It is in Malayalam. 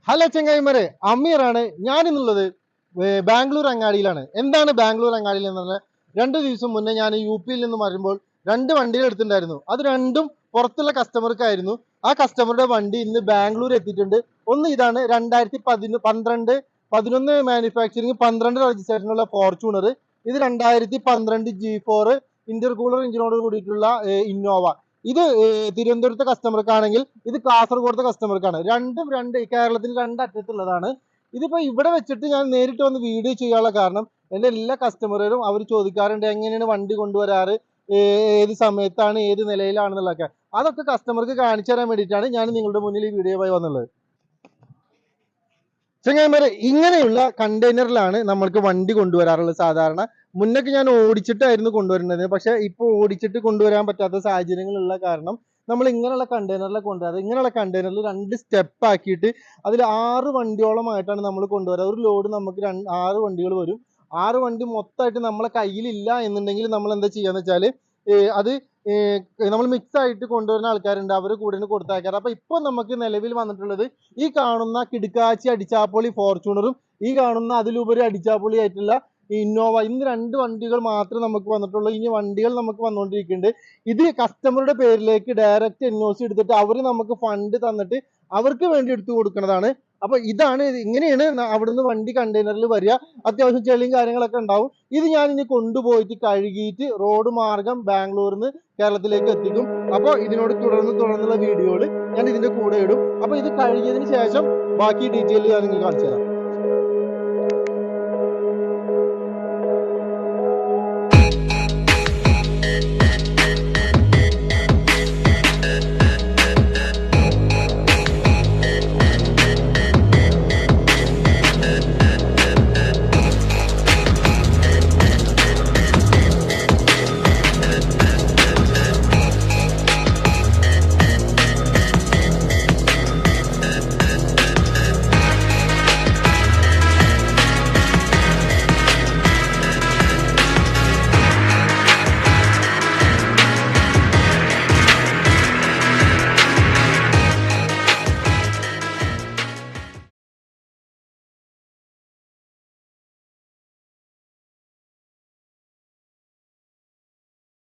ഹലോ ചെങ്ങായിമാരെ, അമീറാണ്. ഞാനിന്നുള്ളത് ബാംഗ്ലൂർ അങ്ങാടിയിലാണ്. എന്താണ് ബാംഗ്ലൂർ അങ്ങാടിയിൽ എന്ന് പറഞ്ഞാൽ, 2 ദിവസം മുന്നേ ഞാൻ യുപിയിൽ നിന്ന് വരുമ്പോൾ 2 വണ്ടികൾ എടുത്തിട്ടുണ്ടായിരുന്നു. അത് രണ്ടും പുറത്തുള്ള കസ്റ്റമർക്കായിരുന്നു. ആ കസ്റ്റമറുടെ വണ്ടി ഇന്ന് ബാംഗ്ലൂർ എത്തിയിട്ടുണ്ട്. ഒന്ന് ഇതാണ് 2011 മാനുഫാക്ചറിങ് 12 രജിസ്ട്രേഷനുള്ള ഫോർച്യൂണർ. ഇത് 2012 G4 ഇന്റർകൂളർ എഞ്ചിനോട് കൂടിയിട്ടുള്ള ഇന്നോവ. ഇത് തിരുവനന്തപുരത്തെ കസ്റ്റമർക്കാണെങ്കിൽ ഇത് കാസർഗോഡത്തെ കസ്റ്റമർക്കാണ്. രണ്ടും കേരളത്തിൽ രണ്ടറ്റത്തുള്ളതാണ്. ഇതിപ്പോ ഇവിടെ വെച്ചിട്ട് ഞാൻ നേരിട്ട് വന്ന് വീഡിയോ ചെയ്യാനുള്ള കാരണം, എൻ്റെ എല്ലാ കസ്റ്റമറും അവർ ചോദിക്കാറുണ്ട് എങ്ങനെയാണ് വണ്ടി കൊണ്ടുവരാറ്, ഏത് സമയത്താണ്, ഏത് നിലയിലാണെന്നുള്ളതൊക്കെ. അതൊക്കെ കസ്റ്റമർക്ക് കാണിച്ചു തരാൻ വേണ്ടിയിട്ടാണ് ഞാൻ നിങ്ങളുടെ മുന്നിൽ ഈ വീഡിയോയുമായി വന്നുള്ളത്. ചെങ്ങായിമാരെ, ഇങ്ങനെയുള്ള കണ്ടെയ്നറിലാണ് നമ്മൾക്ക് വണ്ടി കൊണ്ടുവരാറുള്ളത് സാധാരണ. മുന്നൊക്കെ ഞാൻ ഓടിച്ചിട്ടായിരുന്നു കൊണ്ടുവരുന്നത്. പക്ഷെ ഇപ്പൊ ഓടിച്ചിട്ട് കൊണ്ടുവരാൻ പറ്റാത്ത സാഹചര്യങ്ങളുള്ള കാരണം നമ്മൾ ഇങ്ങനെയുള്ള കണ്ടെയ്നറിലെ കൊണ്ടുവരാറ്. ഇങ്ങനെയുള്ള കണ്ടെയ്നറിൽ 2 സ്റ്റെപ്പ് ആക്കിയിട്ട് അതിൽ 6 വണ്ടിയോളമായിട്ടാണ് നമ്മൾ കൊണ്ടുവരാറ്. ഒരു ലോഡ് നമുക്ക് 6 വണ്ടികൾ വരും. 6 വണ്ടി മൊത്തമായിട്ട് നമ്മളെ കയ്യിലില്ല എന്നുണ്ടെങ്കിൽ നമ്മൾ എന്താ ചെയ്യാന്ന് വെച്ചാൽ അത് നമ്മൾ മിക്സ് ആയിട്ട് കൊണ്ടുവരുന്ന ആൾക്കാരുണ്ട്, അവർ കൂടെ കൊടുത്തയക്കാറ്. അപ്പൊ ഇപ്പൊ നമുക്ക് നിലവിൽ വന്നിട്ടുള്ളത് ഈ കാണുന്ന കിടുക്കാച്ചി അടിച്ചാപ്പൊളി ഫോർച്യൂണറും ഈ കാണുന്ന അതിലുപരി അടിച്ചാപ്പൊളി ആയിട്ടുള്ള ഇന്നോവ. ഇന്ന് 2 വണ്ടികൾ മാത്രമേ നമുക്ക് വന്നിട്ടുള്ളൂ. ഇനി വണ്ടികൾ നമുക്ക് വന്നുകൊണ്ടിരിക്കുന്നുണ്ട്. ഇത് കസ്റ്റമറുടെ പേരിലേക്ക് ഡയറക്റ്റ് NOC എടുത്തിട്ട് അവർ നമുക്ക് ഫണ്ട് തന്നിട്ട് അവർക്ക് വേണ്ടി എടുത്തു കൊടുക്കുന്നതാണ്. അപ്പൊ ഇങ്ങനെയാണ് അവിടുന്ന് വണ്ടി കണ്ടെയ്നറിൽ വരിക. അത്യാവശ്യം ചെളിയും കാര്യങ്ങളൊക്കെ ഉണ്ടാവും. ഇത് ഞാൻ ഇനി കൊണ്ടുപോയിട്ട് കഴുകിയിട്ട് റോഡ് മാർഗം ബാംഗ്ലൂരിൽ നിന്ന് കേരളത്തിലേക്ക് എത്തിക്കും. അപ്പോൾ ഇതിനോട് തുടർന്നുള്ള വീഡിയോകൾ ഞാൻ ഇതിന്റെ കൂടെ ഇടും. അപ്പൊ ഇത് കഴുകിയതിന് ശേഷം ബാക്കി ഡീറ്റെയിൽ ഞാൻ നിങ്ങൾക്ക് കാണിച്ചു തരാം.